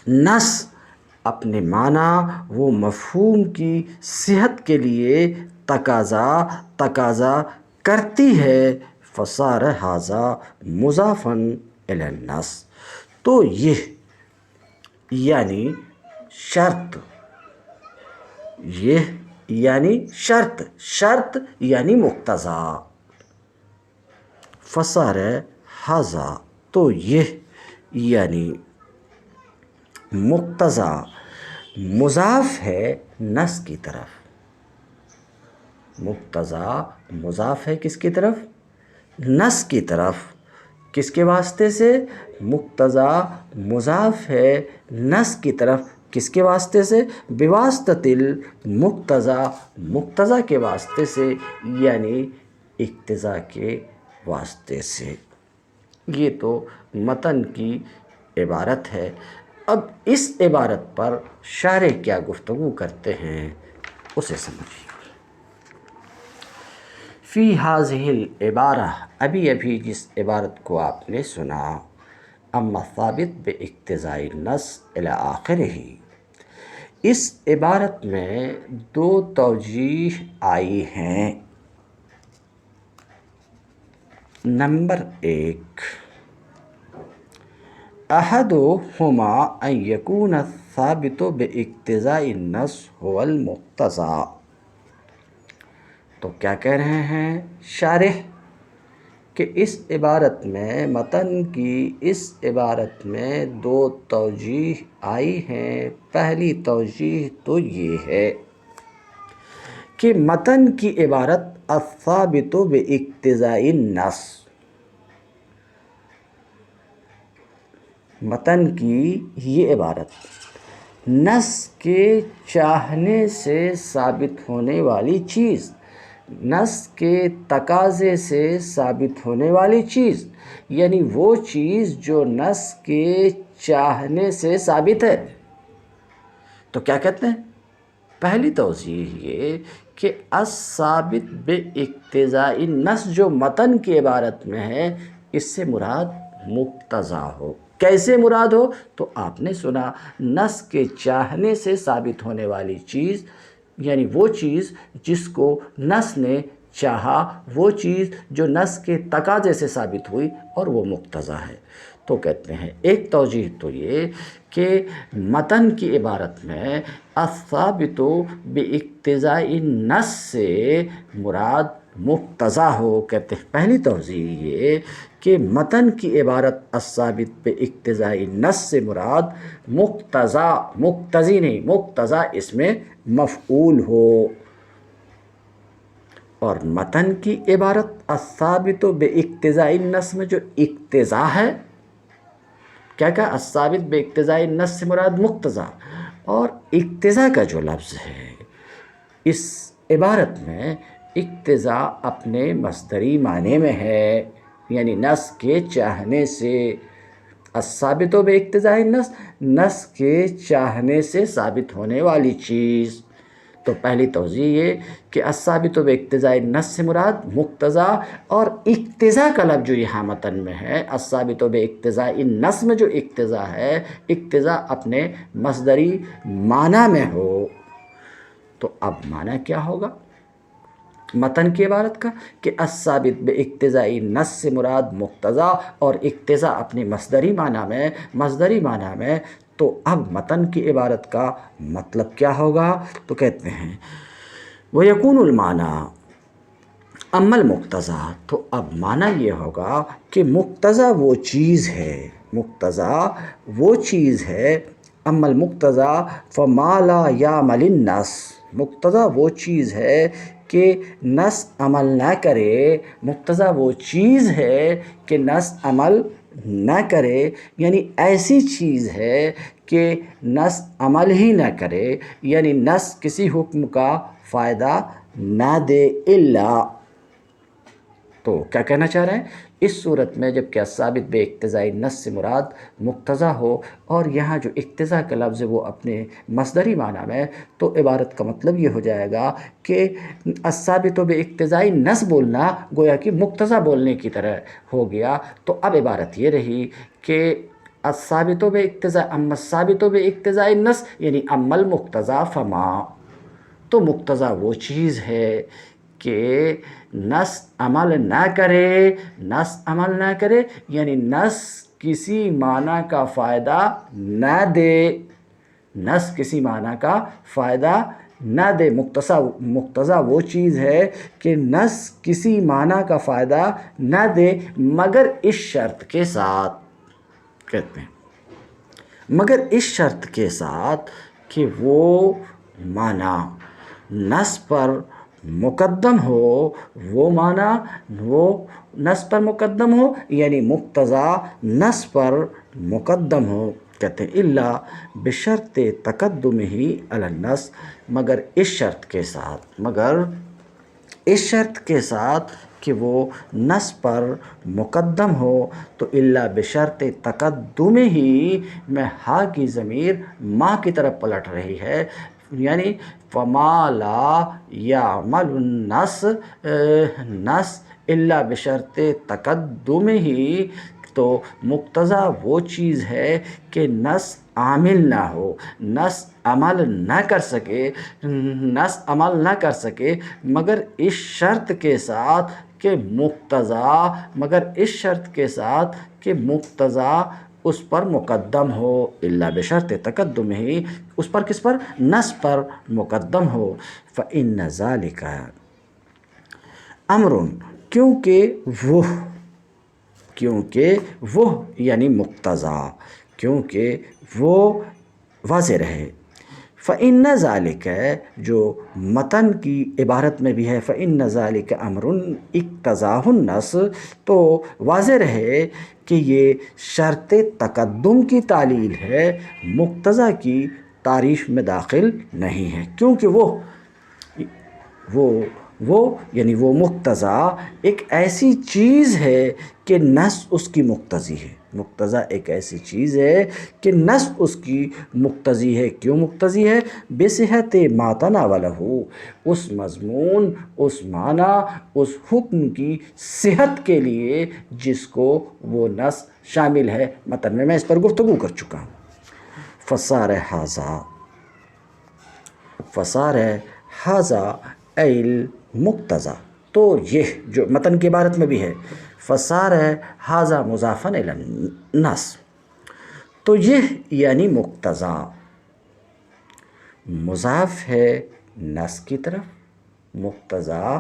نص اپنے معنی و مفہوم کی صحت کے لیے تقاضا کرتی ہے۔ فصار ھذا مضافا الی النص، تو یہ یعنی شرط یعنی مقتضا، فصار ھذا، تو یہ یعنی مقتضا مضاف ہے نص کی طرف۔ مقتضا مضاف ہے کس کی طرف؟ نص کی طرف۔ کس کے واسطے سے؟ مقتضا مضاف ہے نص کی طرف، کس کے واسطے سے؟ بواسطۃ المقتضا، مقتضا کے واسطے سے، یعنی اقتضاء کے واسطے سے۔ یہ تو متن کی عبارت ہے۔ اب اس عبارت پر شارح کیا گفتگو کرتے ہیں اسے سمجھیے۔ فی ہذہ العبارہ، ابھی جس عبارت کو آپ نے سنا، اما ثابت باقتضاء النص الی آخرہ، اس عبارت میں دو توجیہ آئی ہیں۔ نمبر 1، احدہما ان یکون الثابت باقتضاء النص هو المقتضى۔ تو کیا کہہ رہے ہیں شارح کہ اس عبارت میں، متن کی اس عبارت میں دو توجیہ آئی ہیں۔ پہلی توجیہ تو یہ ہے کہ متن کی عبارت الثابت باقتضاء النص، متن کی یہ عبارت نص کے چاہنے سے ثابت ہونے والی چیز، نص کے تقاضے سے ثابت ہونے والی چیز، یعنی وہ چیز جو نص کے چاہنے سے ثابت ہے۔ تو کیا کہتے ہیں؟ پہلی توضیح یہ کہ الثابت باقتضاء النص جو متن کی عبارت میں ہے، اس سے مراد مقتضا ہو۔ کیسے مراد ہو؟ تو آپ نے سنا، نص کے چاہنے سے ثابت ہونے والی چیز، یعنی وہ چیز جس کو نص نے چاہا، وہ چیز جو نص کے تقاضے سے ثابت ہوئی، اور وہ مقتضا ہے۔ تو کہتے ہیں ایک توجیہ تو یہ کہ متن کی عبارت میں الثابت باقتضاء النص سے مراد مقتضا ہو. کہتے ہیں پہلی توجیہ یہ کہ متن کی عبارت الثابت باقتضاء النص سے مراد مقتضا، مقتضی نہیں، مقتضا اس میں مفعول ہو. اور متن کی عبارت الثابت باقتضاء النص میں جو اقتضا ہے، کیا کہا؟ الثابت باقتضاء النص سے مراد مقتضا، اور اقتضا کا جو لفظ ہے اس عبارت میں اقتضا اپنے مصدری معنی میں ہے، یعنی نص کے چاہنے سے. الثابت باقتضاء النص، نص کے چاہنے سے ثابت ہونے والی چیز. تو پہلی توضیح یہ کہ الثابت باقتضاء النص سے مراد مقتضا، اور اقتضا کا لفظ جو یہاں متن میں ہے، الثابت باقتضاء النص میں جو اقتضا ہے، اقتضا اپنے مصدری معنی میں ہو. تو اب معنی کیا ہوگا متن کی عبارت کا کہ الثابت باقتضاء النص سے مراد مقتضا اور اقتضا اپنے مصدری معنی میں. تو اب متن کی عبارت کا مطلب کیا ہوگا؟ تو کہتے ہیں وَيَكُونُ الْمَعْنَى أَمَّا الْمُقْتَضَى. تو اب معنی یہ ہوگا کہ مقتضا وہ چیز ہے، أَمَّا الْمُقْتَضَى فَمَا لَا يَعْمَلِ النَّصُ. مقتضا وہ چیز ہے کہ نص عمل نہ کرے، مقتضا وہ چیز ہے کہ نص عمل نہ کرے، یعنی ایسی چیز ہے کہ نص عمل ہی نہ کرے، یعنی نص کسی حکم کا فائدہ نہ دے الا. تو کیا کہنا چاہ رہے ہیں؟ اس صورت میں جب کہ الثابت باقتضاء النص سے مراد مقتضا ہو اور یہاں جو اقتضا کا لفظ ہے وہ اپنے مصدری معنی میں، تو عبارت کا مطلب یہ ہو جائے گا کہ الثابت باقتضاء النص بولنا گویا کہ مقتضا بولنے کی طرح ہو گیا. تو اب عبارت یہ رہی کہ الثابت باقتضاء، اما الثابت باقتضاء النص یعنی اما المقتضى فما. تو مقتضا وہ چیز ہے کہ نص عمل نہ کرے، یعنی نص کسی معنی کا فائدہ نہ دے، مقتضا وہ چیز ہے کہ نص کسی معنی کا فائدہ نہ دے مگر اس شرط کے ساتھ. کہتے ہیں مگر اس شرط کے ساتھ کہ وہ معنی نص پر مقدم ہو، نص پر مقدم ہو، یعنی مقتضا نص پر مقدم ہو. کہتے ہیں الا بشرط تقدمہ علی النص، مگر اس شرط کے ساتھ کہ وہ نص پر مقدم ہو. تو الا بشرط تقدمہ ہی میں ہا کی ضمیر ما کی طرف پلٹ رہی ہے، یعنی فما لا یعمل النص الا بشرط تقدمہ ہی. تو مقتضا وہ چیز ہے کہ نص عامل نہ ہو، نص عمل نہ کر سکے مگر اس شرط کے ساتھ کہ مقتضا اس پر مقدم ہو. الا بشرط تقدمہ ہی، اس پر کس پر؟ نص پر مقدم ہو. فإن ذلك امر، کیونکہ وہ یعنی مقتضا، کیونکہ وہ واضح رہے. فإن ذلك جو متن کی عبارت میں بھی ہے، فإن ذلك امر اقتضاہ النص، تو واضح رہے کہ یہ شرط تقدم کی تعلیل ہے، مقتضا کی تعریف میں داخل نہیں ہے. کیونکہ وہ یعنی وہ مقتضا ایک ایسی چیز ہے کہ نص اس کی مقتضی ہے. مقتضا ایک ایسی چیز ہے کہ نص اس کی مقتضی ہے. کیوں مقتضی ہے؟ بصحت ما تناولہ، اس مضمون، اس معنی، اس حکم کی صحت کے لیے جس کو وہ نص شامل ہے. متن میں اس پر گفتگو کر چکا ہوں. فصار ھذا المقتضا، تو تو یہ جو متن کی عبارت میں بھی ہے فصار ھذا مضافا الی النص، تو یہ یعنی مقتضا مضاف ہے نص کی طرف، مقتضا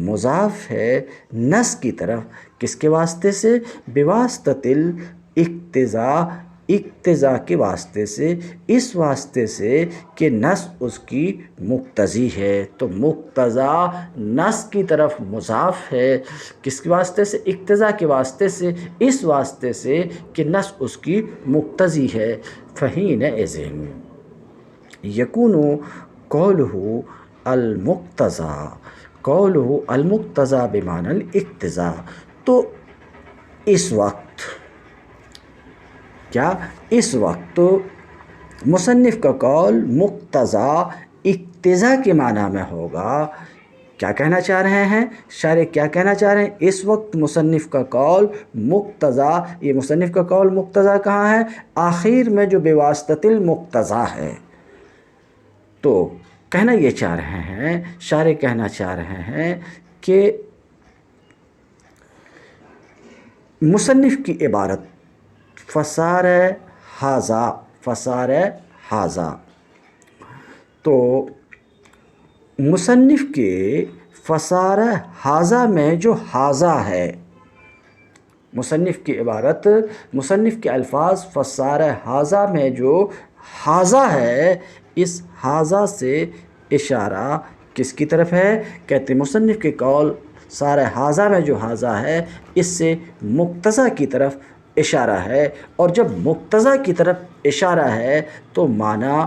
مضاف ہے نص کی طرف، کس کے واسطے سے؟ بواسطۃ الاقتضاء، اقتضاء کے واسطے سے، اس واسطے سے کہ نص اس کی مقتضی ہے۔ تو مقتضا نص کی طرف مضاف ہے، کس کے واسطے سے؟ اقتضاء کے واسطے سے، اس واسطے سے کہ نص اس کی مقتضی ہے۔ فحینئذ یکون قولہ المقتضی، قولہ المقتضی بمعنی الاقتضاء، تو اس وقت کیا؟ اس وقت مصنف کا قول مقتضی اقتضاء کے معنی میں ہوگا۔ کیا کہنا چاہ رہے ہیں شارح؟ کیا کہنا چاہ رہے ہیں؟ اس وقت مصنف کا قول مقتضی، یہ مصنف کا قول مقتضی کہاں ہے؟ آخر میں جو بواسطۃ المقتضی ہے۔ تو کہنا یہ چاہ رہے ہیں، شارح کہنا چاہ رہے ہیں کہ مصنف کی عبارت فصار ھذا، فصار ھذا، تو مصنف کے فصار ھذا میں جو ھذا ہے، مصنف کی عبارت، مصنف کے الفاظ فصار ھذا میں جو ھذا ہے، اس ھذا سے اشارہ کس کی طرف ہے؟ کہتے مصنف کے قول فصار ھذا میں جو ھذا ہے اس سے مقتضی کی طرف اشارہ ہے، اور جب مقتضی کی طرف اشارہ ہے تو معنی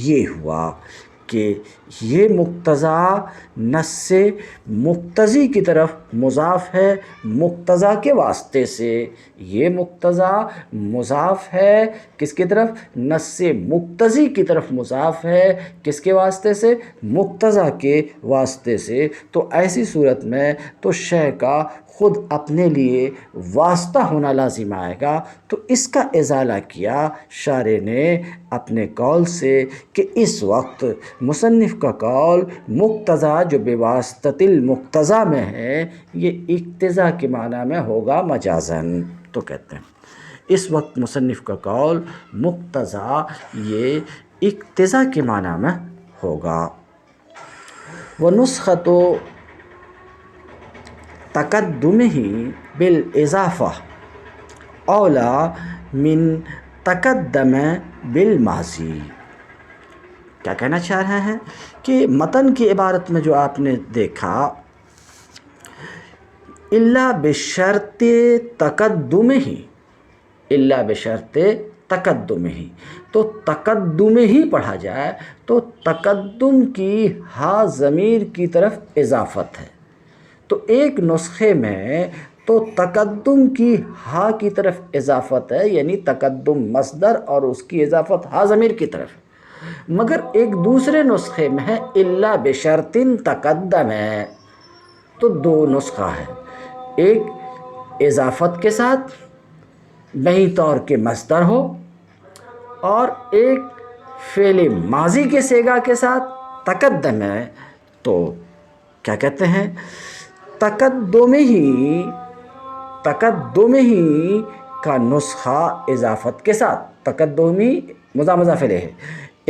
یہ ہوا کہ یہ مقتضی نص سے مقتضی کی طرف مضاف ہے مقتضی کے واسطے سے، یہ مقتضی مضاف ہے کس کی طرف؟ نص سے مقتضی کی طرف مضاف ہے، کس کے واسطے سے؟ مقتضی کے واسطے سے۔ تو ایسی صورت میں تو شے کا خود اپنے لیے واسطہ ہونا لازم آئے گا، تو اس کا ازالہ کیا شارح نے اپنے قول سے کہ اس وقت مصنف کا قول مقتضی جو بواسطۃ المقتضی میں ہے یہ اقتضاء کے معنی میں ہوگا مجازاً۔ تو کہتے ہیں اس وقت مصنف کا قول مقتضی یہ اقتضاء کے معنی میں ہوگا۔ وَنُسْخَةُ تَقَدُّمِهِ بِالْإِضَافَةِ أَوْلَى مِنْ تَقَدَّمَ بِالْمَاضِي۔ کیا کہنا چاہ رہے ہیں کہ متن کی عبارت میں جو آپ نے دیکھا الا بشرط تقدمہ، الا بشرط تقدمہ، تو تقدم ہی پڑھا جائے تو تقدم کی ہا ضمیر کی طرف اضافت ہے، تو ایک نسخے میں تو تقدم کی ہا کی طرف اضافت ہے، یعنی تقدم مصدر اور اس کی اضافت ہا ضمیر کی طرف ہے، مگر ایک دوسرے نسخے میں ہے الا بشرط تقدم ہے، تو دو نسخہ ہے، ایک اضافت کے ساتھ بہی طور کے مصدر ہو، اور ایک فعل ماضی کے صیغہ کے ساتھ تقدم ہے، تو کیا کہتے ہیں تقدمہ کا نسخہ اضافت کے ساتھ، تقدمی مضاف الیہ ہے،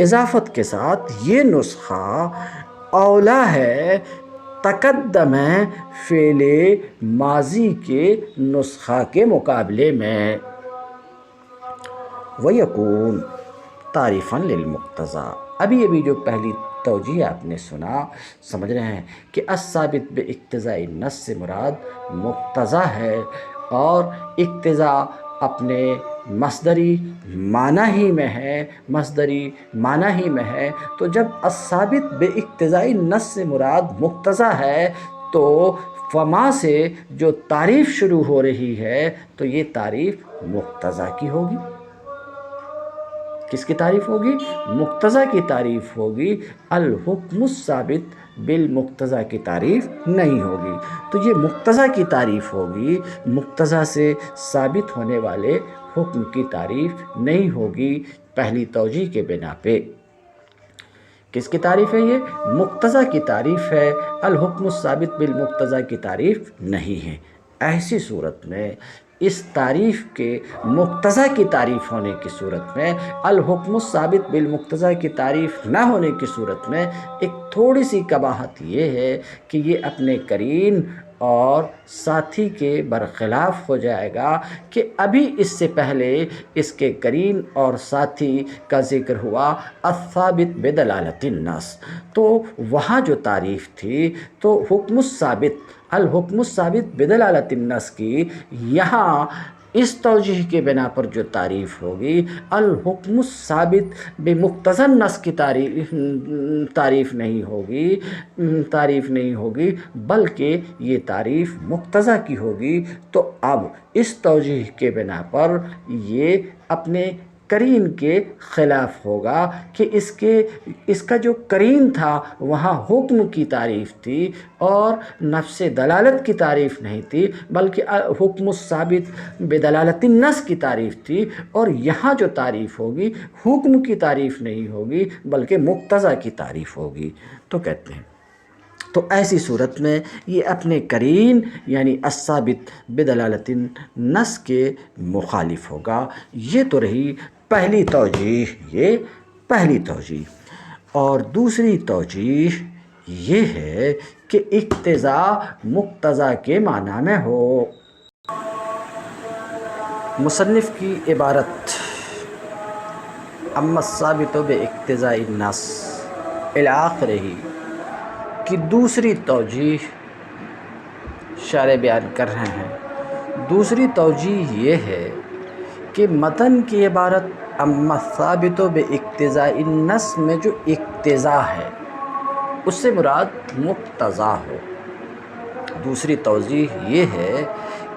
اضافت کے ساتھ یہ نسخہ اولا ہے تقدم فعل ماضی کے نسخہ کے مقابلے میں۔ وَيَكُونُ تَعْرِيفًا لِلْمُقْتَضَى، ابھی جو پہلی توجیہ آپ نے سنا، سمجھ رہے ہیں کہ الثابت باقتضاء النص سے مراد مقتضی ہے، اور اقتضاء اپنے مصدری معنی ہی میں ہے، مصدری معنی ہی میں ہے، تو جب الثابت باقتضاء النص سے مراد مقتضی ہے تو فما سے جو تعریف شروع ہو رہی ہے تو یہ تعریف مقتضی کی ہوگی۔ کس کی تعریف ہوگی؟ مقتضی کی تعریف ہوگی، الحکم الثابت بالمقتضی کی تعریف نہیں ہوگی، تو یہ مقتضی کی تعریف ہوگی، مقتضی سے ثابت ہونے والے حکم کی تعریف نہیں ہوگی، پہلی توجیہ کے بنا پہ کس کی تعریف ہے؟ یہ مقتضیٰ کی تعریف ہے، الحکم الثابت بالمقتضیٰ کی تعریف نہیں ہے۔ ایسی صورت میں اس تعریف کے مقتضیٰ کی تعریف ہونے کی صورت میں، الحکم الثابت بالمقتضیٰ کی تعریف نہ ہونے کی صورت میں ایک تھوڑی سی قباحت یہ ہے کہ یہ اپنے قرین اور ساتھی کے برخلاف ہو جائے گا کہ ابھی اس سے پہلے اس کے قرین اور ساتھی کا ذکر ہوا الثابت بدلالت النص، تو وہاں جو تعریف تھی تو حکم الثابت، الحکم الثابت بدلالت النص کی، یہاں اس توجیہ کے بنا پر جو تعریف ہوگی الحکم الثابت بمقتضی النص کی تعریف نہیں ہوگی بلکہ یہ تعریف مقتضیٰ کی ہوگی۔ تو اب اس توجیہ کے بنا پر یہ اپنے قرین کے خلاف ہوگا کہ اس کا جو قرین تھا وہاں حکم کی تعریف تھی اور نفس دلالت کی تعریف نہیں تھی، بلکہ حکم الثابت بدلالت النص کی تعریف تھی، اور یہاں جو تعریف ہوگی حکم کی تعریف نہیں ہوگی بلکہ مقتضیٰ کی تعریف ہوگی۔ تو کہتے ہیں تو ایسی صورت میں یہ اپنے قرین یعنی الثابت بدلالت النص کے مخالف ہوگا۔ یہ تو رہی پہلی توجیہ، یہ پہلی توجیہ۔ اور دوسری توجیہ یہ ہے کہ اقتضاء مقتضیٰ کے معنی میں ہو۔ مصنف کی عبارت اما الثابت باقتضاء النص الی آخرہ کی دوسری توجیہ شارح بیان کر رہے ہیں۔ دوسری توجیہ یہ ہے کہ متن کی عبارت اما الثابت باقتضاء النص میں جو اقتضاء ہے اس سے مراد مقتضیٰ ہو۔ دوسری توجیہ یہ ہے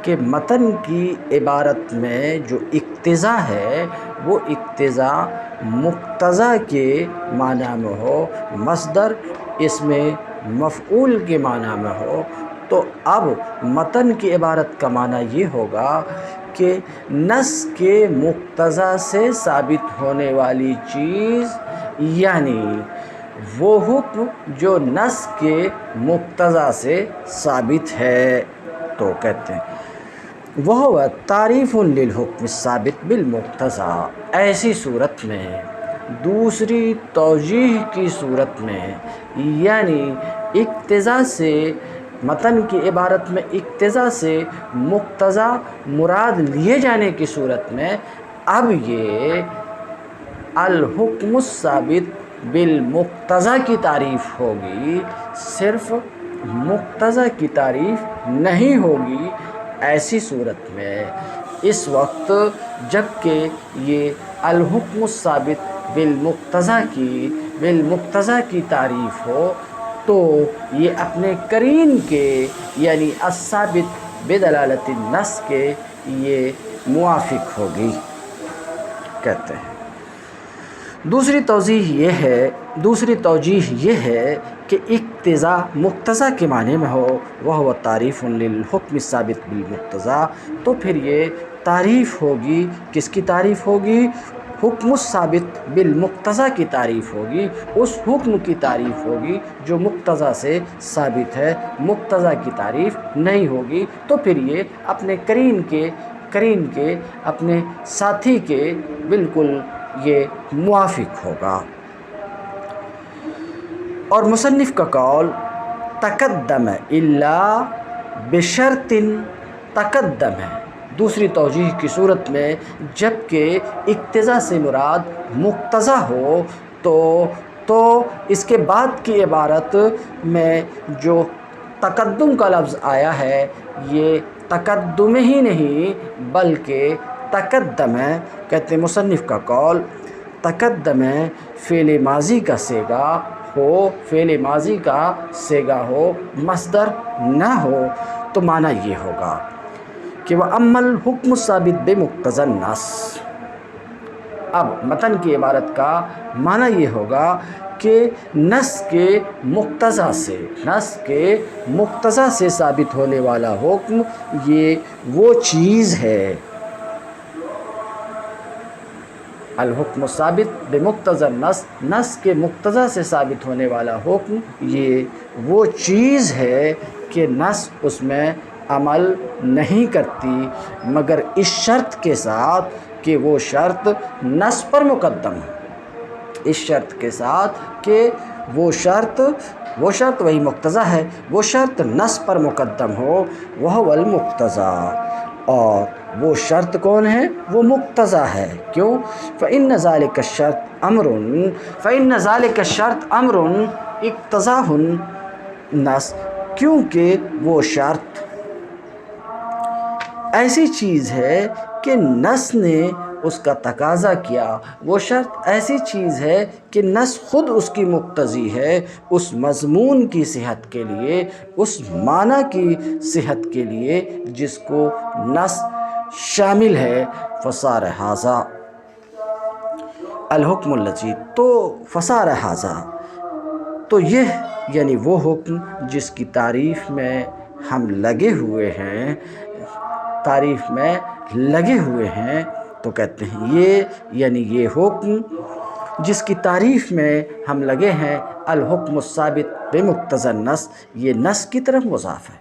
کہ متن کی عبارت میں جو اقتضاء ہے وہ اقتضاء مقتضیٰ کے معنی میں ہو، مصدر اس میں مفعول کے معنی میں ہو۔ تو اب متن کی عبارت کا معنی یہ ہوگا کہ نص کے مقتضیٰ سے ثابت ہونے والی چیز، یعنی وہ حکم جو نص کے مقتضیٰ سے ثابت ہے۔ تو کہتے ہیں وَهُوَ تَعْرِيفٌ لِلْحُكْمِ الثَّابِتِ بِالْمُقْتَضَىٰ۔ ایسی صورت میں دوسری توجیہ کی صورت میں، یعنی اقتضاء سے، متن کی عبارت میں اقتضاء سے مقتضیٰ مراد لیے جانے کی صورت میں، اب یہ الحکم الثابت بالمقتضیٰ کی تعریف ہوگی، صرف مقتضیٰ کی تعریف نہیں ہوگی۔ ایسی صورت میں اس وقت جب کہ یہ الحکم الثابت بالمقتضیٰ کی تعریف ہو تو یہ اپنے قرین کے یعنی الثابت بدلالت النص کے یہ موافق ہوگی۔ کہتے ہیں دوسری توجیہ یہ ہے کہ اقتضاء مقتضیٰ کے معنی میں ہو، وَهُوَ تَعْرِيفٌ لِلْحُكْمِ الثَّابِتِ بِالْمُقْتَضَىٰ، تو پھر یہ تعریف ہوگی، کس کی تعریف ہوگی؟ حکم الثابت بالمقتضیٰ کی تعریف ہوگی، اس حکم کی تعریف ہوگی جو مقتضیٰ سے ثابت ہے، مقتضیٰ کی تعریف نہیں ہوگی۔ تو پھر یہ اپنے قرین کے اپنے ساتھی کے بالکل یہ موافق ہوگا۔ اور مصنف کا قول تقدم الا بشرط تقدم ہے۔ دوسری توجیہ کی صورت میں جب کہ اقتضاء سے مراد مقتضیٰ ہو تو اس کے بعد کی عبارت میں جو تقدم کا لفظ آیا ہے یہ تقدم ہی نہیں بلکہ تقدم ہے۔ کہتے ہیں مصنف کا قول تقدم فعل ماضی کا صیغہ ہو، فعل ماضی کا صیغہ ہو، مصدر نہ ہو، تو معنی یہ ہوگا کہ وَأَمَّا الْحُكْمُ الثَّابِتُ بِمُقْتَضَى النَّصِ۔ اب متن کی عبارت کا معنی یہ ہوگا کہ نص کے مقتضیٰ سے ثابت ہونے والا حکم یہ وہ چیز ہے۔ الحکم ثابت بمقتضی النص، نص کے مقتضی سے ثابت ہونے والا حکم یہ وہ چیز ہے کہ نص اس میں عمل نہیں کرتی مگر اس شرط کے ساتھ کہ وہ شرط نص پر مقدم ہو، اس شرط کے ساتھ کہ وہ شرط وہی مقتضی ہے، وہ شرط نص پر مقدم ہو، وہ المقتضی، اور وہ شرط کون ہے؟ وہ مقتضی ہے۔ کیوں؟ فإن ذلك الشرط امر اقتضاہ النص، کیونکہ وہ شرط ایسی چیز ہے کہ نص نے اس کا تقاضا کیا، وہ شرط ایسی چیز ہے کہ نص خود اس کی مقتضی ہے اس مضمون کی صحت کے لیے، اس معنی کی صحت کے لیے جس کو نص شامل ہے۔ فصار ھذا الحکم الذی، تو فصار ھذا، تو یہ یعنی وہ حکم جس کی تعریف میں ہم لگے ہوئے ہیں، تو کہتے ہیں یہ یعنی یہ حکم جس کی تعریف میں ہم لگے ہیں، الحکم الثابت بمقتضی النص، یہ نص کی طرف مضاف ہے،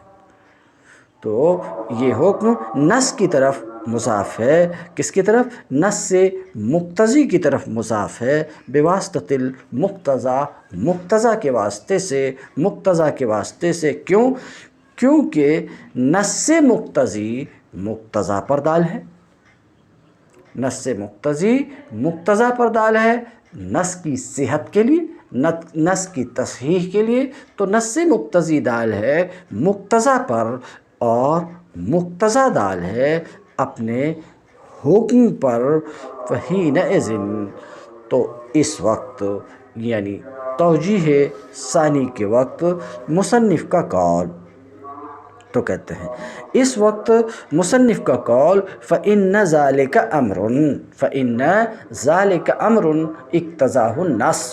تو یہ حکم نص کی طرف مضاف ہے۔ کس کی طرف؟ نص سے مقتضی کی طرف مضاف ہے، بواسطۃ المقتضی، مقتضی کے واسطے سے۔ کیونکہ نص سے مقتضی مقتضی پر دال ہے، نص کی صحت کے لیے، نص کی تصحیح کے لیے، تو نص سے مقتضی دال ہے مقتضی پر، اور مقتضی دال ہے اپنے حکم پر۔ فحینئذ، تو اس وقت یعنی توجیہ ثانی کے وقت مصنف کا قول، تو کہتے ہیں اس وقت مصنف کا قول فإن ذلك امر اقتضاہ النص،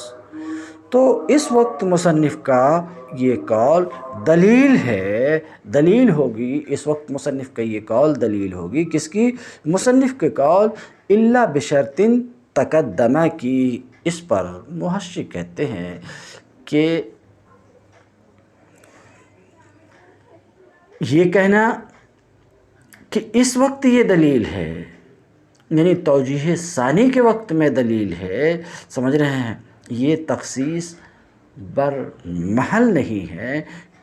تو اس وقت مصنف کا یہ قول دلیل ہوگی، اس وقت مصنف کا یہ قول دلیل ہوگی، کس کی؟ مصنف کے قول الا بشرط تقدمہ کی۔ اس پر محشی کہتے ہیں کہ یہ کہنا کہ اس وقت یہ دلیل ہے، یعنی توجیہ ثانی کے وقت میں دلیل ہے، سمجھ رہے ہیں، یہ تخصیص بر محل نہیں ہے،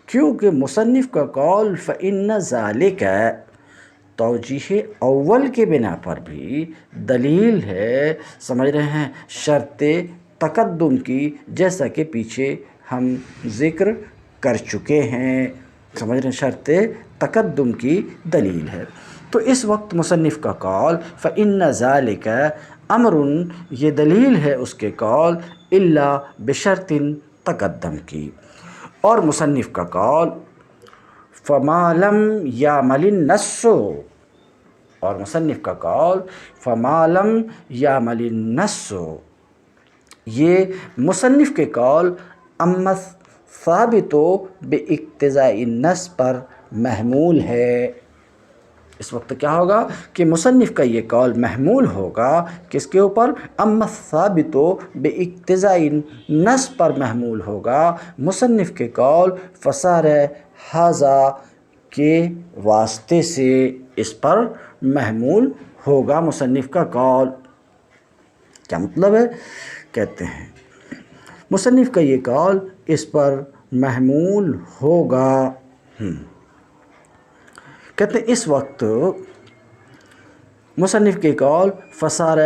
کیونکہ مصنف کا قول فإن ذلك توجیہ اول کے بنا پر بھی دلیل ہے، سمجھ رہے ہیں، شرط تقدم کی، جیسا کہ پیچھے ہم ذکر کر چکے ہیں، سمجھ رہے ہیں، شرط تقدم کی دلیل ہے۔ تو اس وقت مصنف کا قول فإن ذلك امر، یہ دلیل ہے اس کے قول الا بشرط تقدم کی، اور مصنف کا قول فما لم یعمل النص، اور مصنف کا قول فما لم یعمل النص، یہ مصنف کے قول اما ثابت باقتضاء النص پر محمول ہے۔ اس وقت کیا ہوگا کہ مصنف کا یہ قول محمول ہوگا کس کے اوپر؟ اما ثابت باقتضاء النص پر محمول ہوگا، مصنف کے قول فصار ھذا کے واسطے سے اس پر محمول ہوگا مصنف کا قول۔ کیا مطلب ہے؟ کہتے ہیں مصنف کا یہ قول اس پر محمول ہوگا، کہتے ہیں اس وقت مصنف کے قول فصار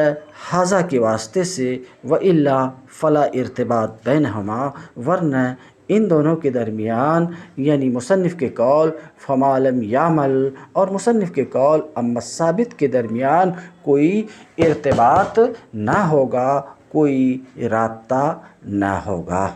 ھذا کے واسطے سے، وإلا فلا ارتباط بینہما، ورنہ ان دونوں کے درمیان، یعنی مصنف کے قول فما لم یعمل اور مصنف کے قول اما ثابت کے درمیان کوئی ارتباط نہ ہوگا، کوئی رابطہ نہ ہوگا۔